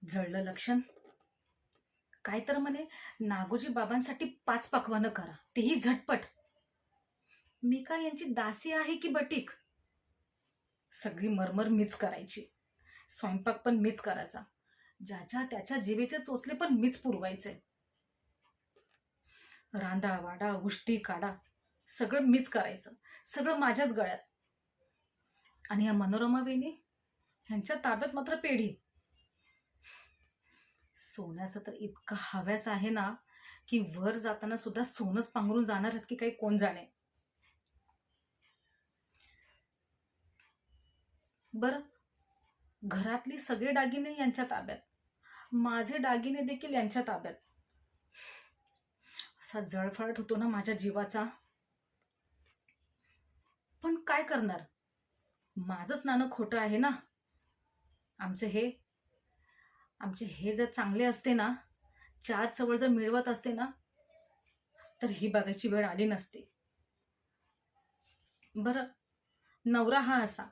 जळलं लक्षण. काय तर म्हणे नागोजी बाबांसाठी 5 पक्वानं करा, तेही झटपट. मी काय यांची दासी आहे की बटीक? सगळी मरमर मीच करायची, स्वयंपाक पण मीच करायचा, ज्याच्या त्याच्या जिभेचे चोचले पण मीच पुरवायचे. रांदा वाडा उष्टी काढा सगळं मीच करायचं, सगळं माझ्याच गळ्यात. आणि या मनोरमा वेणी ह्यांच्या ताब्यात मात्र पेढी. सोन्याचं तर इतका हव्यास आहे ना, की वर जाताना सुद्धा सोनच पांघरून जाणार आहेत की काही कोण जाणे. बरं, घरातली सगळे दागिने यांच्या ताब्यात, माझे दागिने देखील यांच्या ताब्यात. असा जळफळाट होतो ना माझ्या जीवाचा. पण काय करणार, माझंच नाणं खोटं आहे ना. आमचे हे आमचे हे जर चांगले असते ना, 4 चवळ जर मिळवत असते ना, तर ही बघायची वेळ आली नसती. बरं, नवरा हा असा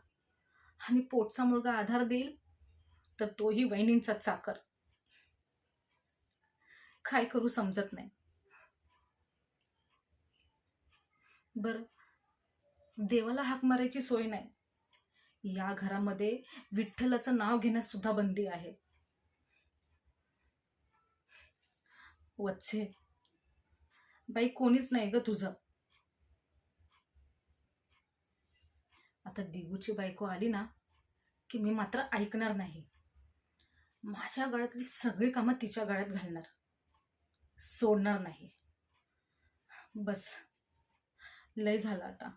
आणि पोटचा मुलगा आधार देईल तर तोही वहिनींचा चाकर. काय करू समजत नाही. बरं, देवाला हाक मारायची सोय नाही. या घरामध्ये विठ्ठलाचं नाव घेण्यास सुद्धा बंदी आहे. वत्से, बाई कोणीच नाही ग तुझं. आता दिगूची बायको आली ना, की मी मात्र ऐकणार नाही. माझ्या गळ्यातली सगळी कामं तिच्या गळ्यात घालणार, सोडणार नाही. बस, लय झालं आता.